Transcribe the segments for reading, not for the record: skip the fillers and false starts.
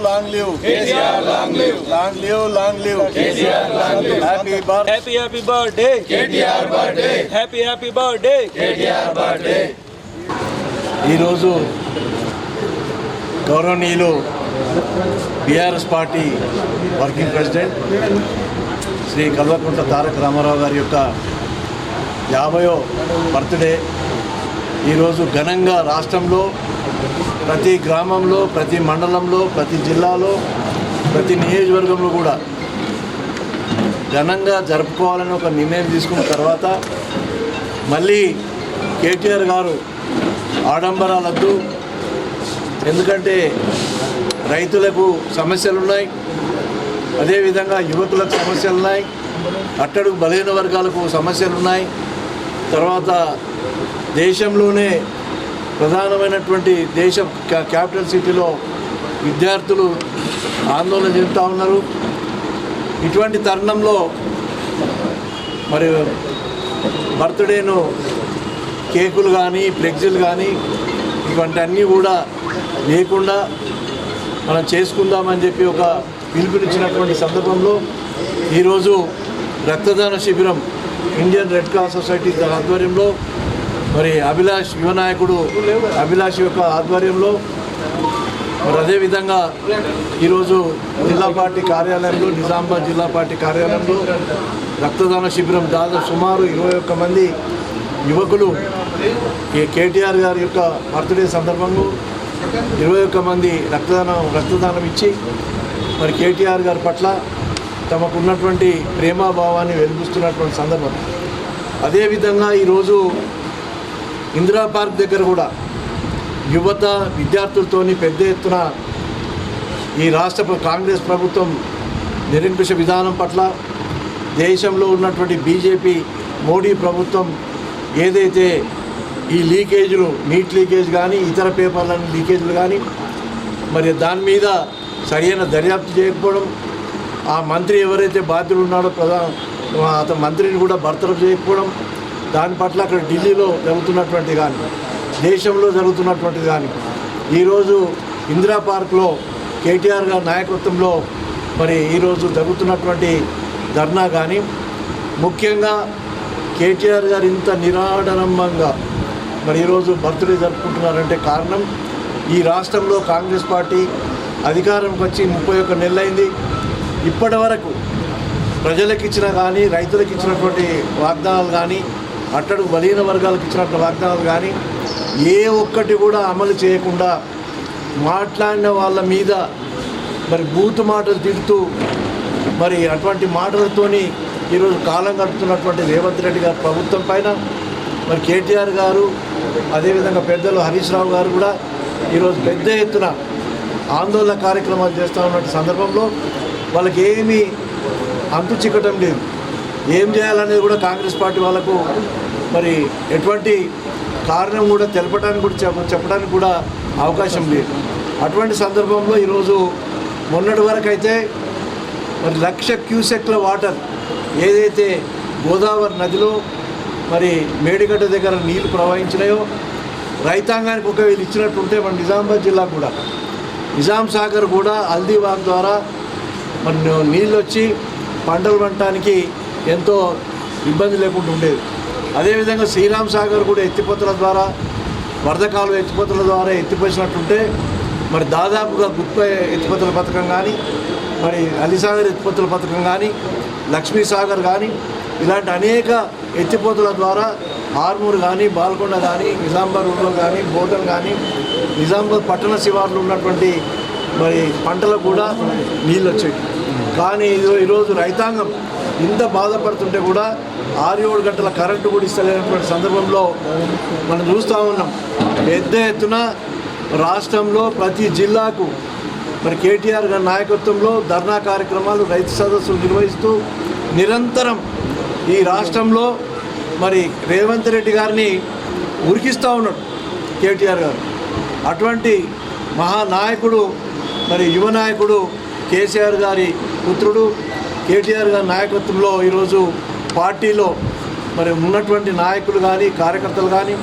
long live. KCR, long live. Long live, long live. KCR, long live. Happy birthday. Happy birthday. KTR birthday. Happy birthday. KTR birthday. ఈరోజు గౌరవనీయులు BRS party working president Shri Kalvakuntla Taraka Rama Rao గారి యొక్క 50వ birthday ఈరోజు ఘనంగా రాష్ట్రంలో ప్రతి గ్రామంలో, ప్రతి మండలంలో, ప్రతి జిల్లాలో, ప్రతి నియోజకవర్గంలో కూడా ఘనంగా జరుపుకోవాలని ఒక నిర్ణయం తీసుకున్న తర్వాత మళ్ళీ కేటీఆర్ గారు ఆడంబరాలద్దు, ఎందుకంటే రైతులకు సమస్యలు ఉన్నాయి, అదేవిధంగా యువకులకు సమస్యలు ఉన్నాయి, అట్టడుగు బలహీన వర్గాలకు సమస్యలు ఉన్నాయి. తర్వాత దేశంలోనే ప్రధానమైనటువంటి దేశ క్యాపిటల్ సిటీలో విద్యార్థులు ఆందోళన చెందుతూ ఉన్నారు. ఇటువంటి తరుణంలో మరి బర్త్డేను కేకులు కానీ ఫ్లెక్సీలు కానీ ఇటువంటి అన్నీ కూడా లేకుండా మనం చేసుకుందామని చెప్పి ఒక పిలుపునిచ్చినటువంటి సందర్భంలో ఈరోజు రక్తదాన శిబిరం ఇండియన్ రెడ్ క్రాస్ సొసైటీ ఆధ్వర్యంలో మరి అభిలాష్ యువ నాయకుడు అభిలాష్ యొక్క ఆధ్వర్యంలో మరి అదేవిధంగా ఈరోజు జిల్లా పార్టీ కార్యాలయంలో, నిజామాబాద్ జిల్లా పార్టీ కార్యాలయంలో రక్తదాన శిబిరం దాదాపు సుమారు 21 మంది యువకులు కేటీఆర్ గారి యొక్క బర్త్డే సందర్భంలో 21 మంది రక్తదానం ఇచ్చి మరి కేటీఆర్ గారి పట్ల తమకున్నటువంటి ప్రేమాభావాన్ని వెలిపిస్తున్నటువంటి సందర్భం. అదేవిధంగా ఈరోజు ఇందిరా పార్క్ దగ్గర కూడా యువత విద్యార్థులతోని పెద్ద ఎత్తున ఈ రాష్ట్ర కాంగ్రెస్ ప్రభుత్వం నిరంకుశ విధానం పట్ల, దేశంలో ఉన్నటువంటి బీజేపీ మోడీ ప్రభుత్వం ఏదైతే ఈ లీకేజీలు, నీట్ లీకేజ్ కానీ ఇతర పేపర్ల లీకేజీలు కానీ మరి దాని మీద సరైన దర్యాప్తు చేయకపోవడం, ఆ మంత్రి ఎవరైతే బాధ్యులు ఉన్నాడో అతని మంత్రిని కూడా బర్తరఫ్ చేయకపోవడం, దాని పట్ల అక్కడ ఢిల్లీలో జరుగుతున్నటువంటి కానీ దేశంలో జరుగుతున్నటువంటిది కానీ ఈరోజు ఇందిరా పార్క్లో కేటీఆర్ గారి నాయకత్వంలో మరి ఈరోజు జరుగుతున్నటువంటి ధర్నా కానీ, ముఖ్యంగా కేటీఆర్ గారు ఇంత నిరాడంబరంగా మరి ఈరోజు బర్త్డే జరుపుకుంటున్నారంటే కారణం ఈ రాష్ట్రంలో కాంగ్రెస్ పార్టీ అధికారంకి వచ్చి 31 నెలలైంది. ఇప్పటి వరకు ప్రజలకు ఇచ్చిన కానీ, రైతులకు ఇచ్చినటువంటి వాగ్దానాలు కానీ, అట్టడుగు బలహీన వర్గాలకు ఇచ్చినటువంటి వాగ్దానాలు కానీ ఏ ఒక్కటి కూడా అమలు చేయకుండా మాట్లాడిన వాళ్ళ మీద మరి బూతు మాటలు తిడుతూ మరి అటువంటి మాటలతోని ఈరోజు కాలం గడుపుతున్నటువంటి రేవంత్ రెడ్డి గారి ప్రభుత్వం పైన మరి కేటీఆర్ గారు, అదేవిధంగా పెద్దలు హరీష్ రావు గారు కూడా ఈరోజు పెద్ద ఎత్తున ఆందోళన కార్యక్రమాలు చేస్తూ ఉన్న సందర్భంలో వాళ్ళకి ఏమీ అంతు చిక్కటం లేదు. ఏం చేయాలనేది కూడా కాంగ్రెస్ పార్టీ వాళ్ళకు మరి ఎటువంటి కారణం కూడా తెలపడానికి కూడా చెప్పడానికి కూడా అవకాశం లేదు. అటువంటి సందర్భంలో ఈరోజు మొన్నటి వరకు అయితే మరి 1,00,000 క్యూసెక్ల వాటర్ ఏదైతే గోదావరి నదిలో మరి మేడిగడ్డ దగ్గర నీళ్లు ప్రవహించినాయో రైతాంగానికి ఒక వీళ్ళు ఇచ్చినట్టుంటే మన నిజామాబాద్ జిల్లా కూడా నిజాం సాగర్ కూడా హల్దీవాగ్ ద్వారా మరి నీళ్ళు వచ్చి పంటలు పండటానికి ఎంతో ఇబ్బంది లేకుండా ఉండేది. అదేవిధంగా శ్రీరామ్ సాగర్ కూడా ఎత్తిపోతల ద్వారా, వరద కాలువ ఎత్తిపోతల ద్వారా ఎత్తిపోసినట్టుంటే మరి దాదాపుగా గుప్ప ఎత్తిపోతల పథకం కానీ, మరి అలీసాగర్ ఎత్తిపోతల పథకం కానీ, లక్ష్మీ సాగర్ కానీ ఇలాంటి అనేక ఎత్తిపోతల ద్వారా ఆర్మూర్ కానీ, బాల్కొండ కానీ, నిజామాబాద్ రూరల్ కానీ, బోధన్ కానీ, నిజామాబాద్ పట్టణ శివార్లు ఉన్నటువంటి మరి పంటలకు కూడా నీళ్ళు వచ్చాయి. కానీ ఈరోజు రైతాంగం ఇంత బాధపడుతుంటే కూడా 6-7 గంటల కరెంటు కూడా ఇస్తలేనటువంటి సందర్భంలో మనం చూస్తూ ఉన్నాం. పెద్ద ఎత్తున రాష్ట్రంలో ప్రతి జిల్లాకు మరి కేటీఆర్ గారి నాయకత్వంలో ధర్నా కార్యక్రమాలు, రైతు సదస్సులు నిర్వహిస్తూ నిరంతరం ఈ రాష్ట్రంలో మరి రేవంత్ రెడ్డి గారిని ఉరికిస్తూ ఉన్నాడు కేటీఆర్ గారు. అటువంటి మహానాయకుడు మరి యువ నాయకుడు కేసీఆర్ గారి పుత్రుడు కేటీఆర్ గారి నాయకత్వంలో ఈరోజు పార్టీలో మరి ఉన్నటువంటి నాయకులు కానీ, కార్యకర్తలు కానీ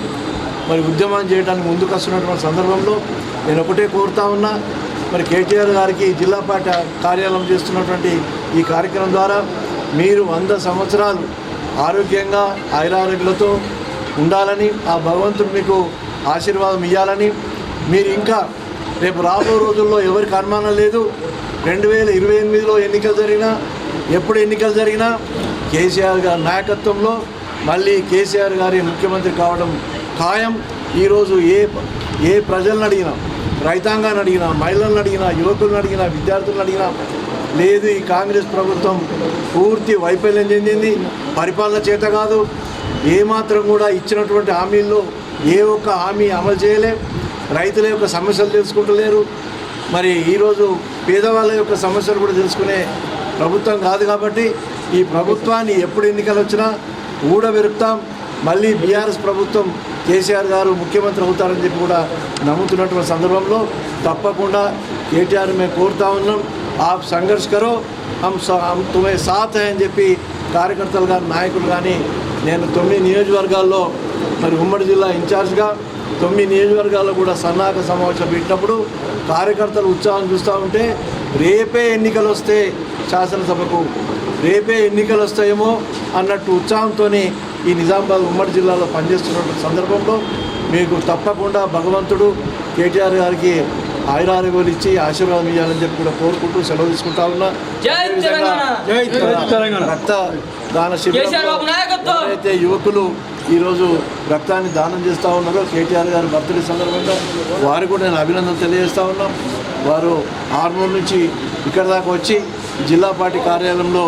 మరి ఉద్యమం చేయడానికి ముందుకు వస్తున్నటువంటి సందర్భంలో నేను ఒకటే కోరుతా ఉన్నా, మరి కేటీఆర్ గారికి జిల్లా పార్టీ కార్యాలయం చేస్తున్నటువంటి ఈ కార్యక్రమం ద్వారా మీరు 100 సంవత్సరాలు ఆరోగ్యంగా ఆయురారోగ్యాలతో ఉండాలని ఆ భగవంతుడు మీకు ఆశీర్వాదం ఇవ్వాలని మీరు ఇంకా రేపు రాబో రోజుల్లో ఎవరికి అనుమానం లేదు 2028లో ఎన్నికలు జరిగినా ఎప్పుడు ఎన్నికలు జరిగినా కేసీఆర్ గారి నాయకత్వంలో మళ్ళీ కేసీఆర్ గారి ముఖ్యమంత్రి కావడం ఖాయం. ఈరోజు ఏ ప్రజలను అడిగినా, రైతాంగాన్ని అడిగినా, మహిళలను అడిగినా, యువకులను అడిగినా, విద్యార్థులను అడిగినా లేదు ఈ కాంగ్రెస్ ప్రభుత్వం పూర్తి వైఫల్యం చెందింది, పరిపాలన చేత కాదు, ఏమాత్రం కూడా ఇచ్చినటువంటి హామీల్లో ఏ ఒక్క హామీ అమలు చేయలే, రైతుల యొక్క సమస్యలు తెలుసుకుంటలేరు. మరి ఈరోజు పేదవాళ్ళ యొక్క సమస్యలు కూడా తెలుసుకునే ప్రభుత్వం కాదు. కాబట్టి ఈ ప్రభుత్వాన్ని ఎప్పుడు ఎన్నికలు వచ్చినా ఊడబెరుకుతాం. మళ్ళీ బీఆర్ఎస్ ప్రభుత్వం కేసీఆర్ గారు ముఖ్యమంత్రి అవుతారని చెప్పి కూడా నమ్ముతున్నటువంటి సందర్భంలో తప్పకుండా కేటీఆర్ మేము కోరుతా ఉన్నాం. आप संघर्ष करो हम तुम्हें साथ हैं అని చెప్పి కార్యకర్తలు కానీ నాయకులు కానీ నేను 9 నియోజకవర్గాల్లో మరి ఉమ్మడి జిల్లా ఇన్ఛార్జ్గా 9 నియోజకవర్గాల్లో కూడా సన్నాహక సమావేశం పెట్టినప్పుడు కార్యకర్తలు ఉత్సాహం చూస్తూ ఉంటే రేపే ఎన్నికలు వస్తే శాసనసభకు రేపే ఎన్నికలు వస్తాయేమో అన్నట్టు ఉత్సాహంతో ఈ నిజామాబాద్ ఉమ్మడి జిల్లాలో పనిచేస్తున్న సందర్భంలో మీకు తప్పకుండా భగవంతుడు కేటీఆర్ గారికి ఆయురారోగ్యాలు ఇచ్చి ఆశీర్వాదం ఇవ్వాలని చెప్పి కూడా కోరుకుంటూ సెలవు తీసుకుంటా ఉన్నా. రక్తదాన శిబిరంలో అయితే యువకులు ఈరోజు రక్తాన్ని దానం చేస్తూ ఉన్నారో కేటీఆర్ గారి బర్త్డే సందర్భంగా వారు కూడా నేను అభినందన తెలియజేస్తూ ఉన్నాం. వారు ఆర్మూర్ నుంచి ఇక్కడ దాకా వచ్చి జిల్లా పార్టీ కార్యాలయంలో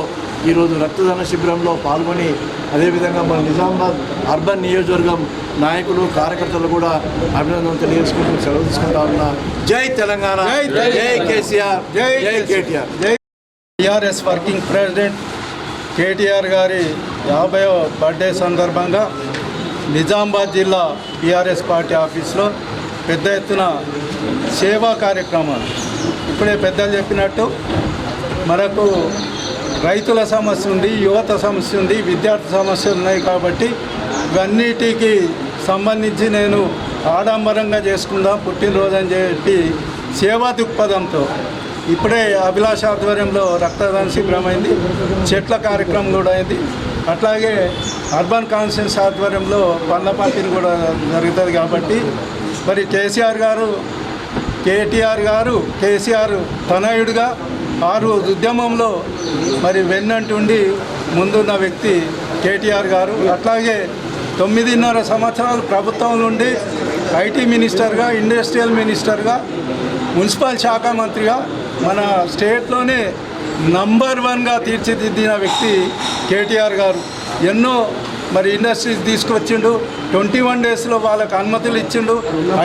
ఈరోజు రక్తదాన శిబిరంలో పాల్గొని అదేవిధంగా మన నిజామాబాద్ అర్బన్ నియోజకవర్గం నాయకులు కార్యకర్తలు కూడా అభినందన తెలియజేసుకుంటూ సెలవు తీసుకుంటా ఉన్నా. జై తెలంగాణ, జై కేసీఆర్, జై KTR. TRS working president KTR గారి 50వ బర్త్డే సందర్భంగా నిజామాబాద్ జిల్లా టీఆర్ఎస్ పార్టీ ఆఫీస్లో పెద్ద ఎత్తున సేవా కార్యక్రమాలు. ఇప్పుడే పెద్దలు చెప్పినట్టు మనకు రైతుల సమస్య ఉంది, యువత సమస్య ఉంది, విద్యార్థి సమస్యలు ఉన్నాయి. కాబట్టి ఇవన్నిటికి సంబంధించి నేను ఆడంబరంగా చేసుకుందాం పుట్టినరోజు అని చెప్పి సేవా దృక్పథంతో ఇప్పుడే అభిలాష ఆధ్వర్యంలో రక్తదాన శిబిరం అయింది, చెట్ల కార్యక్రమం కూడా అయింది. అట్లాగే అర్బన్ కాన్స్టిట్యూన్సీ ఆధ్వర్యంలో పండ్ల పంపిణీ కూడా జరుగుతుంది. కాబట్టి మరి కేటీఆర్ గారు తనయుడిగా ఉద్యమంలో మరి వెన్నంటుండి ముందున్న వ్యక్తి కేటీఆర్ గారు. అట్లాగే 9.5 సంవత్సరాలు ప్రభుత్వం నుండి ఐటీ మినిస్టర్గా, ఇండస్ట్రియల్ మినిస్టర్గా, మున్సిపల్ శాఖ మంత్రిగా మన స్టేట్లోనే నంబర్ 1గా తీర్చిదిద్దిన వ్యక్తి కేటీఆర్ గారు. ఎన్నో మరి ఇండస్ట్రీస్ తీసుకొచ్చిండు, 21 డేస్లో వాళ్ళకు అనుమతులు ఇచ్చిండు,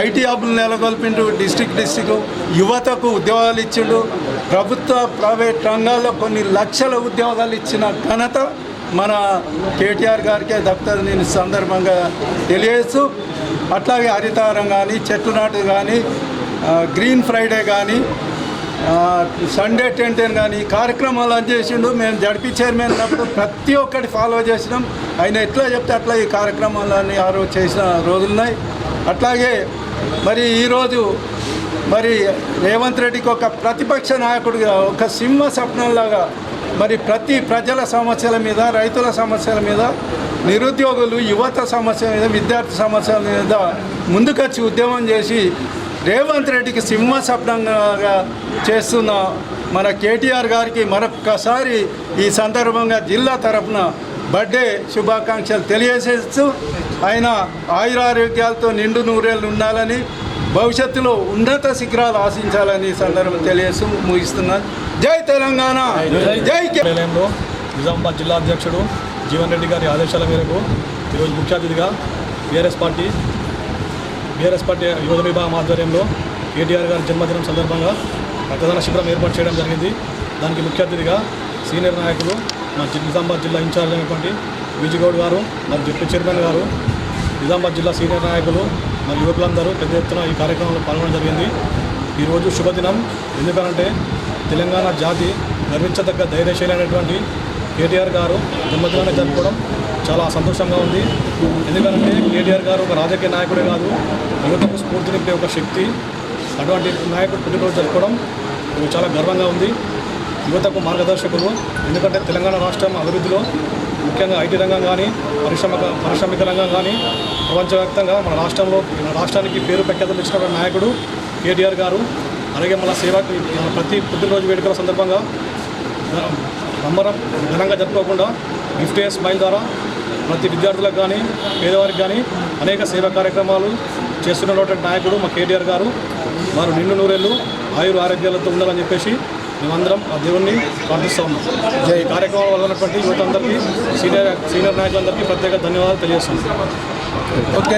ఐటీ హబ్లు నెలకొల్పిండు, డిస్ట్రిక్ట్ యువతకు ఉద్యోగాలు ఇచ్చిండు, ప్రభుత్వ ప్రైవేట్ రంగాల్లో కొన్ని లక్షల ఉద్యోగాలు ఇచ్చిన ఘనత మన కేటీఆర్ గారికే దక్కుతుంది నేను సందర్భంగా తెలియజేస్తూ, అట్లాగే హరితారం కానీ, చెట్టు నాటు కానీ, గ్రీన్ ఫ్రైడే కానీ, సండే 10 కానీ కార్యక్రమాలు చేసిండు. మేము జడ్పీ చైర్మన్ ఉన్నప్పుడు ప్రతి ఒక్కటి ఫాలో చేసినాం. ఆయన ఎట్లా చెప్తే అట్లా ఈ కార్యక్రమాలన్నీ ఆ రోజు చేసిన రోజులున్నాయి. అట్లాగే మరి ఈరోజు మరి రేవంత్ రెడ్డికి ఒక ప్రతిపక్ష నాయకుడిగా ఒక సింహ స్వప్నంలాగా మరి ప్రతి ప్రజల సమస్యల మీద, రైతుల సమస్యల మీద, నిరుద్యోగులు యువత సమస్యల మీద, విద్యార్థి సమస్యల మీద ముందుకొచ్చి ఉద్యమం చేసి రేవంత్ రెడ్డికి సింహ స్వప్నంగా చేస్తున్న మన కేటీఆర్ గారికి మరొక్కసారి ఈ సందర్భంగా జిల్లా తరఫున బర్త్డే శుభాకాంక్షలు తెలియజేస్తూ ఆయన ఆయురారోగ్యాలతో నిండు నూరేళ్ళు ఉండాలని, భవిష్యత్తులో ఉన్నత శిఖరాలు ఆశించాలని సందర్భం తెలియజేస్తూ ముగిస్తున్నాను. జై తెలంగాణ, జై నిలయంలో నిజామాబాద్ జిల్లా అధ్యక్షుడు జీవన్ రెడ్డి గారి ఆదేశాల మేరకు ఈరోజు ముఖ్య అతిథిగా బీఆర్ఎస్ పార్టీ యువత విభాగం ఆధ్వర్యంలో కేటీఆర్ గారి జన్మదినం సందర్భంగా రక్తదాన శిబిరం ఏర్పాటు చేయడం జరిగింది. దానికి ముఖ్య అతిథిగా సీనియర్ నాయకులు మా నిజామాబాద్ జిల్లా ఇన్ఛార్జ్ అయినటువంటి విజయగౌడ్ గారు, మరి డిప్యూటీ చైర్మన్ గారు, నిజామాబాద్ జిల్లా సీనియర్ నాయకులు మరి యువకులందరూ పెద్ద ఎత్తున ఈ కార్యక్రమంలో పాల్గొనడం జరిగింది. ఈరోజు శుభదినం. ఎందుకంటే తెలంగాణ జాతి గర్వించదగ్గ ధైర్యశీలి అయినటువంటి కేటీఆర్ గారు జన్మదినాన్ని జరుపుకోవడం చాలా సంతోషంగా ఉంది. ఎందుకంటే కేటీఆర్ గారు ఒక రాజకీయ నాయకుడే కాదు, యువతకు స్ఫూర్తి నింపే ఒక శక్తి. అటువంటి నాయకుడు పుట్టినరోజు జరుపుకోవడం ఇది చాలా గర్వంగా ఉంది. యువతకు మార్గదర్శకులు. ఎందుకంటే తెలంగాణ రాష్ట్రం అభివృద్ధిలో ముఖ్యంగా ఐటీ రంగం కానీ పారిశ్రామిక రంగం కానీ ప్రపంచవ్యాప్తంగా మన రాష్ట్రానికి పేరు ప్రఖ్యాతలు ఇచ్చిన నాయకుడు కేటీఆర్ గారు. అలాగే మన సేవకి ప్రతి పుట్టినరోజు వేడుకల సందర్భంగా ఘనంగా జరుపుకోకుండా గిఫ్ట్ ఏ స్మైల్ ద్వారా ప్రతి విద్యార్థులకు కానీ పేదవారికి కానీ అనేక సేవా కార్యక్రమాలు చేస్తున్నటువంటి నాయకుడు మా కేటీఆర్ గారు. వారు నిండు నూరేళ్ళు ఆయుర ఆరోగ్యాలతో ఉండాలని చెప్పేసి మేమందరం ఆ దేవుణ్ణి ప్రార్థిస్తూ ఉన్నాం. ఈ కార్యక్రమాల వల్ల ఉన్నటువంటి యువత అందరికీ సీనియర్ నాయకులందరికీ ప్రత్యేక ధన్యవాదాలు తెలియజేస్తున్నాం. ఓకే.